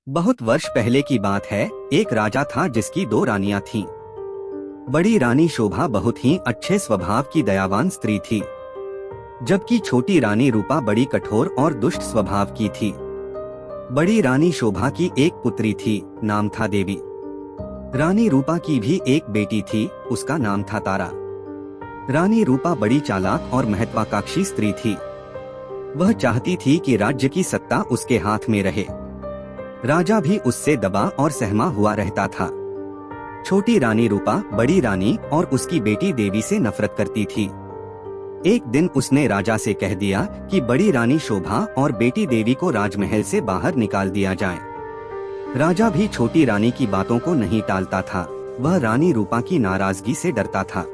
बहुत वर्ष पहले की बात है। एक राजा था जिसकी दो रानियां थीं। बड़ी रानी शोभा बहुत ही अच्छे स्वभाव की दयावान स्त्री थी, जबकि छोटी रानी रूपा बड़ी कठोर और दुष्ट स्वभाव की थी। बड़ी रानी शोभा की एक पुत्री थी, नाम था देवी। रानी रूपा की भी एक बेटी थी, उसका नाम था तारा। रानी रूपा बड़ी चालाक और महत्वाकांक्षी स्त्री थी। वह चाहती थी कि राज्य की सत्ता उसके हाथ में रहे। राजा भी उससे दबा और सहमा हुआ रहता था। छोटी रानी रूपा बड़ी रानी और उसकी बेटी देवी से नफरत करती थी। एक दिन उसने राजा से कह दिया कि बड़ी रानी शोभा और बेटी देवी को राजमहल से बाहर निकाल दिया जाए। राजा भी छोटी रानी की बातों को नहीं टालता था। वह रानी रूपा की नाराजगी से डरता था।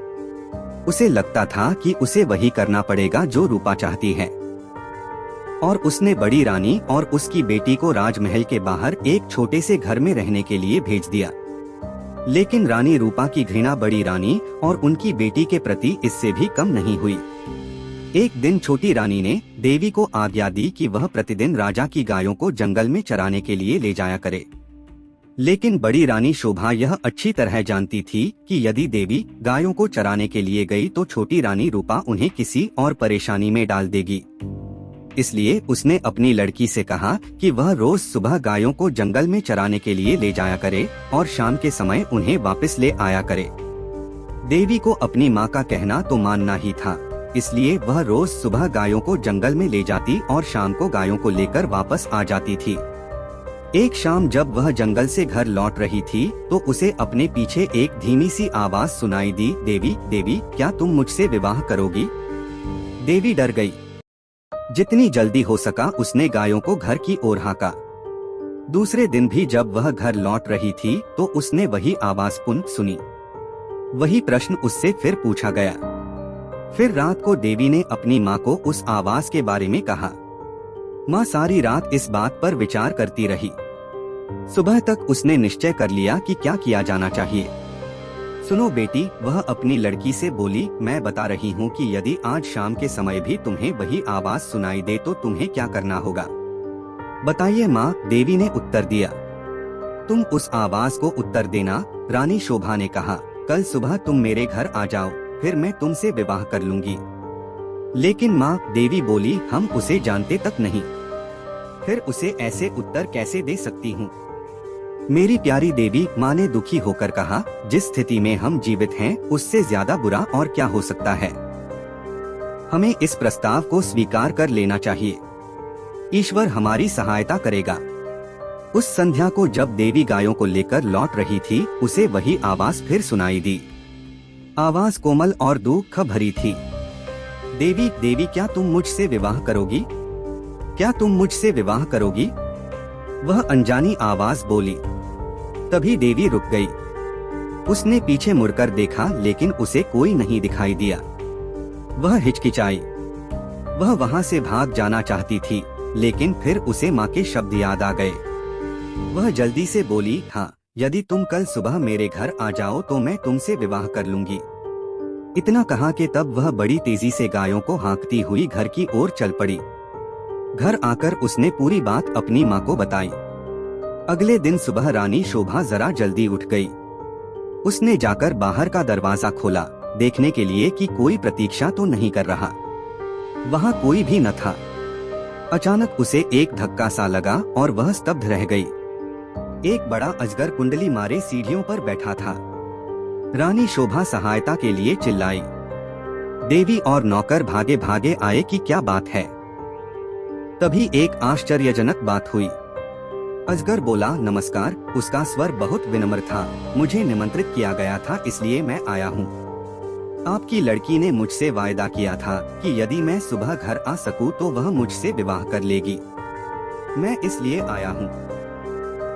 उसे लगता था कि उसे वही करना पड़ेगा जो रूपा चाहती है, और उसने बड़ी रानी और उसकी बेटी को राजमहल के बाहर एक छोटे से घर में रहने के लिए भेज दिया। लेकिन रानी रूपा की घृणा बड़ी रानी और उनकी बेटी के प्रति इससे भी कम नहीं हुई। एक दिन छोटी रानी ने देवी को आज्ञा दी कि वह प्रतिदिन राजा की गायों को जंगल में चराने के लिए ले जाया करे। लेकिन बड़ी रानी शोभा यह अच्छी तरह जानती थी कि यदि देवी गायों को चराने के लिए गई तो छोटी रानी रूपा उन्हें किसी और परेशानी में डाल देगी। इसलिए उसने अपनी लड़की से कहा कि वह रोज सुबह गायों को जंगल में चराने के लिए ले जाया करे और शाम के समय उन्हें वापस ले आया करे। देवी को अपनी माँ का कहना तो मानना ही था, इसलिए वह रोज सुबह गायों को जंगल में ले जाती और शाम को गायों को लेकर वापस आ जाती थी। एक शाम जब वह जंगल से घर लौट रही थी तो उसे अपने पीछे एक धीमी सी आवाज सुनाई दी, देवी देवी क्या तुम मुझसे विवाह करोगी? देवी डर गई। जितनी जल्दी हो सका उसने गायों को घर की ओर हाँका। दूसरे दिन भी जब वह घर लौट रही थी तो उसने वही आवाज पुनः सुनी। वही प्रश्न उससे फिर पूछा गया। फिर रात को देवी ने अपनी माँ को उस आवाज के बारे में कहा। माँ सारी रात इस बात पर विचार करती रही। सुबह तक उसने निश्चय कर लिया कि क्या किया जाना चाहिए। सुनो बेटी, वह अपनी लड़की से बोली, मैं बता रही हूँ कि यदि आज शाम के समय भी तुम्हें वही आवाज सुनाई दे तो तुम्हें क्या करना होगा? बताइए माँ, देवी ने उत्तर दिया। तुम उस आवाज को उत्तर देना, रानी शोभा ने कहा। कल सुबह तुम मेरे घर आ जाओ, फिर मैं तुमसे विवाह कर लूंगी। लेकिन माँ, देवी बोली, हम उसे जानते तक नहीं, फिर उसे ऐसे उत्तर कैसे दे सकती हूँ? मेरी प्यारी देवी, माँ ने दुखी होकर कहा, जिस स्थिति में हम जीवित हैं उससे ज्यादा बुरा और क्या हो सकता है। हमें इस प्रस्ताव को स्वीकार कर लेना चाहिए। ईश्वर हमारी सहायता करेगा। उस संध्या को जब देवी गायों को लेकर लौट रही थी उसे वही आवाज फिर सुनाई दी। आवाज कोमल और दुख भरी थी। देवी देवी क्या तुम मुझसे विवाह करोगी? क्या तुम मुझसे विवाह करोगी? वह अनजानी आवाज बोली। तभी देवी रुक गई। उसने पीछे मुड़कर देखा लेकिन उसे कोई नहीं दिखाई दिया। वह हिचकिचाई। वह वहां से भाग जाना चाहती थी, लेकिन फिर उसे माँ के शब्द याद आ गए। वह जल्दी से बोली, हाँ, यदि तुम कल सुबह मेरे घर आ जाओ तो मैं तुमसे विवाह कर लूंगी। इतना कहा कि तब वह बड़ी तेजी से गायों को हाँकती हुई घर की ओर चल पड़ी। घर आकर उसने पूरी बात अपनी माँ को बताई। अगले दिन सुबह रानी शोभा जरा जल्दी उठ गई। उसने जाकर बाहर का दरवाजा खोला, देखने के लिए कि कोई प्रतीक्षा तो नहीं कर रहा। वहाँ कोई भी न था। अचानक उसे एक धक्का सा लगा और वह स्तब्ध रह गई। एक बड़ा अजगर कुंडली मारे सीढ़ियों पर बैठा था। रानी शोभा सहायता के लिए चिल्लाई। देवी और नौकर भागे भागे आए कि क्या बात है। तभी एक आश्चर्यजनक बात हुई। अजगर बोला, नमस्कार। उसका स्वर बहुत विनम्र था। मुझे निमंत्रित किया गया था इसलिए मैं आया हूँ। आपकी लड़की ने मुझसे वायदा किया था कि यदि मैं सुबह घर आ सकूं तो वह मुझसे विवाह कर लेगी। मैं इसलिए आया हूँ।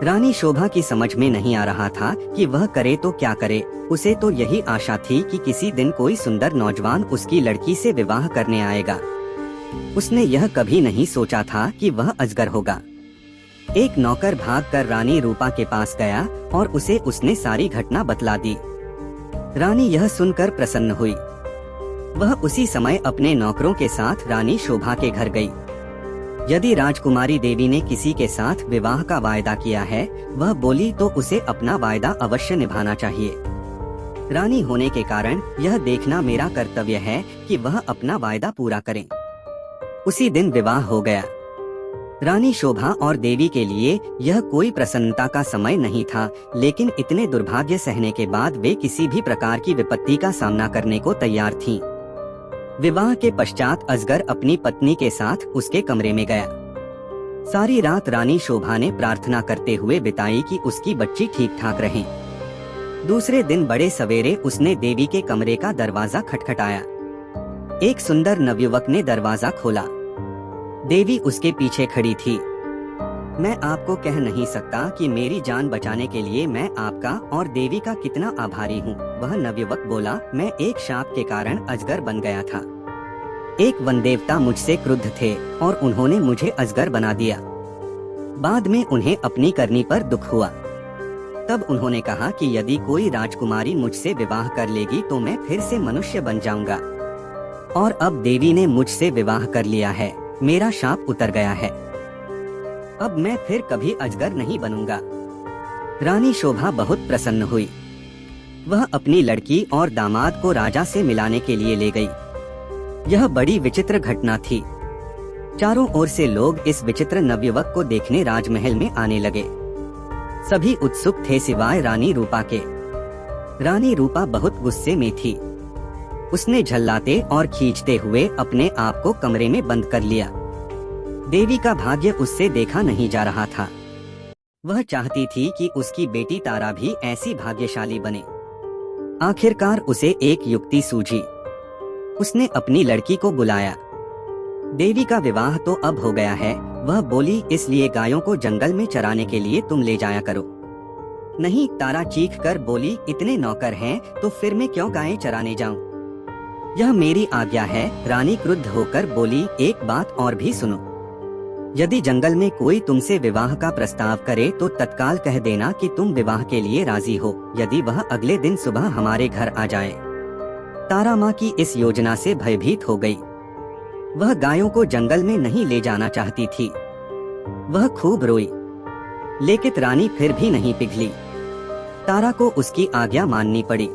रानी शोभा की समझ में नहीं आ रहा था कि वह करे तो क्या करे। उसे तो यही आशा थी कि किसी दिन कोई सुंदर नौजवान उसकी लड़की से विवाह करने आएगा। उसने यह कभी नहीं सोचा था कि वह अजगर होगा। एक नौकर भागकर रानी रूपा के पास गया और उसे उसने सारी घटना बतला दी। रानी यह सुनकर प्रसन्न हुई। वह उसी समय अपने नौकरों के साथ रानी शोभा के घर गई। यदि राजकुमारी देवी ने किसी के साथ विवाह का वायदा किया है, वह बोली तो उसे अपना वायदा अवश्य निभाना चाहिए। रानी होने के कारण यह देखना मेरा कर्तव्य है कि वह अपना वायदा पूरा करें। उसी दिन विवाह हो गया। रानी शोभा और देवी के लिए यह कोई प्रसन्नता का समय नहीं था, लेकिन इतने दुर्भाग्य सहने के बाद वे किसी भी प्रकार की विपत्ति का सामना करने को तैयार थीं। विवाह के पश्चात अजगर अपनी पत्नी के साथ उसके कमरे में गया। सारी रात रानी शोभा ने प्रार्थना करते हुए बिताई कि उसकी बच्ची ठीक ठाक रहे। दूसरे दिन बड़े सवेरे उसने देवी के कमरे का दरवाजा खटखटाया। एक सुंदर नवयुवक ने दरवाजा खोला। देवी उसके पीछे खड़ी थी। मैं आपको कह नहीं सकता कि मेरी जान बचाने के लिए मैं आपका और देवी का कितना आभारी हूँ, वह नवयुवक बोला। मैं एक शाप के कारण अजगर बन गया था। एक वनदेवता मुझसे क्रुद्ध थे और उन्होंने मुझे अजगर बना दिया। बाद में उन्हें अपनी करनी पर दुख हुआ। तब उन्होंने कहा कि यदि कोई राजकुमारी मुझसे विवाह कर लेगी तो मैं फिर से मनुष्य बन जाऊंगा। और अब देवी ने मुझसे विवाह कर लिया है, मेरा शाप उतर गया है। अब मैं फिर कभी अजगर नहीं बनूंगा। रानी शोभा बहुत प्रसन्न हुई। वह अपनी लड़की और दामाद को राजा से मिलाने के लिए ले गई। यह बड़ी विचित्र घटना थी। चारों ओर से लोग इस विचित्र नवयुवक को देखने राजमहल में आने लगे। सभी उत्सुक थे सिवाय रानी रूपा के। रानी रूपा बहुत गुस्से में थी। उसने झल्लाते और खींचते हुए अपने आप को कमरे में बंद कर लिया। देवी का भाग्य उससे देखा नहीं जा रहा था। वह चाहती थी कि उसकी बेटी तारा भी ऐसी भाग्यशाली बने। आखिरकार उसे एक युक्ति सूझी। उसने अपनी लड़की को बुलाया। देवी का विवाह तो अब हो गया है, वह बोली, इसलिए गायों को जंगल में चराने के लिए तुम ले जाया करो। नहीं, तारा चीख कर बोली, इतने नौकर हैं तो फिर मैं क्यों गायें चराने जाऊं? यह मेरी आज्ञा है। रानी क्रुद्ध होकर बोली, एक बात और भी सुनो। यदि जंगल में कोई तुमसे विवाह का प्रस्ताव करे तो तत्काल कह देना कि तुम विवाह के लिए राजी हो। यदि वह अगले दिन सुबह हमारे घर आ जाए। तारा माँ की इस योजना से भयभीत हो गई। वह गायों को जंगल में नहीं ले जाना चाहती थी। वह खूब रोई, लेकिन रानी फिर भी नहीं पिघली। तारा को उसकी आज्ञा माननी पड़ी।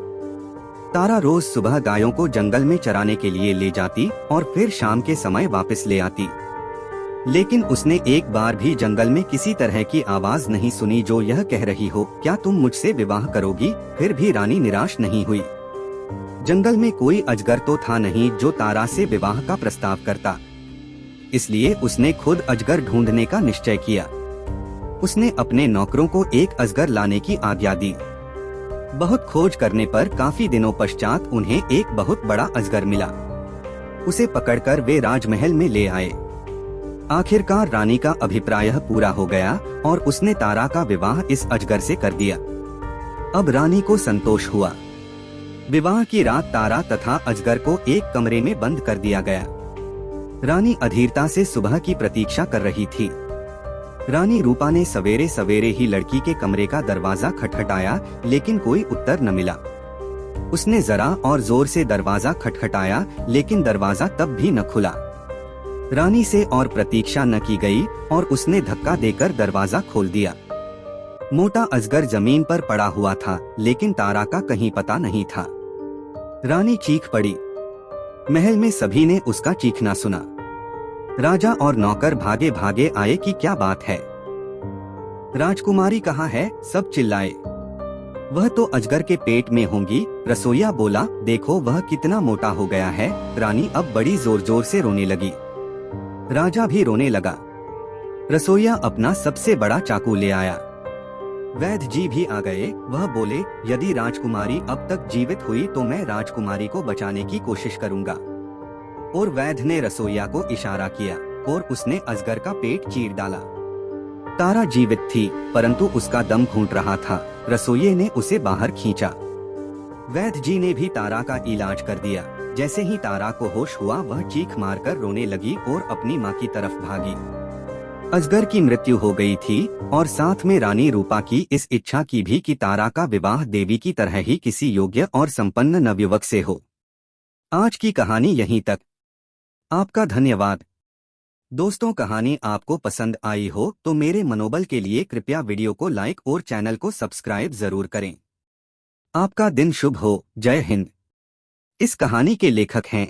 तारा रोज सुबह गायों को जंगल में चराने के लिए ले जाती और फिर शाम के समय वापस ले आती। लेकिन उसने एक बार भी जंगल में किसी तरह की आवाज नहीं सुनी जो यह कह रही हो, क्या तुम मुझसे विवाह करोगी? फिर भी रानी निराश नहीं हुई। जंगल में कोई अजगर तो था नहीं जो तारा से विवाह का प्रस्ताव करता। इसलिए उसने खुद अजगर ढूंढने का निश्चय किया। उसने अपने नौकरों को एक अजगर लाने की आज्ञा दी। बहुत खोज करने पर काफी दिनों पश्चात उन्हें एक बहुत बड़ा अजगर मिला। उसे पकड़कर वे राजमहल में ले आए। आखिरकार रानी का अभिप्राय पूरा हो गया और उसने तारा का विवाह इस अजगर से कर दिया। अब रानी को संतोष हुआ। विवाह की रात तारा तथा अजगर को एक कमरे में बंद कर दिया गया। रानी अधीरता से सुबह की प्रतीक्षा कर रही थी। रानी रूपा ने सवेरे सवेरे ही लड़की के कमरे का दरवाजा खटखटाया, लेकिन कोई उत्तर न मिला। उसने जरा और जोर से दरवाजा खटखटाया, लेकिन दरवाजा तब भी न खुला। रानी से और प्रतीक्षा न की गई और उसने धक्का देकर दरवाजा खोल दिया। मोटा अजगर जमीन पर पड़ा हुआ था, लेकिन तारा का कहीं पता नहीं था। रानी चीख पड़ी। महल में सभी ने उसका चीखना सुना। राजा और नौकर भागे भागे आए कि क्या बात है, राजकुमारी कहाँ है? सब चिल्लाए। वह तो अजगर के पेट में होंगी। रसोइया बोला, देखो वह कितना मोटा हो गया है। रानी अब बड़ी जोर जोर से रोने लगी। राजा भी रोने लगा। रसोइया अपना सबसे बड़ा चाकू ले आया। वैद्य जी भी आ गए। वह बोले, यदि राजकुमारी अब तक जीवित हुई तो मैं राजकुमारी को बचाने की कोशिश करूंगा। और वैद्य ने रसोइया को इशारा किया और उसने अजगर का पेट चीर डाला। तारा जीवित थी, परंतु उसका दम घूट रहा था। रसोइये ने उसे बाहर खींचा। वैद्य जी ने भी तारा का इलाज कर दिया। जैसे ही तारा को होश हुआ, वह चीख मारकर रोने लगी और अपनी माँ की तरफ भागी। अजगर की मृत्यु हो गई थी और साथ में रानी रूपा की इस इच्छा की भी कि तारा का विवाह देवी की तरह ही किसी योग्य और संपन्न नवयुवक से हो। आज की कहानी यहीं तक। आपका धन्यवाद। दोस्तों, कहानी आपको पसंद आई हो तो मेरे मनोबल के लिए कृपया वीडियो को लाइक और चैनल को सब्सक्राइब जरूर करें। आपका दिन शुभ हो। जय हिंद। इस कहानी के लेखक हैं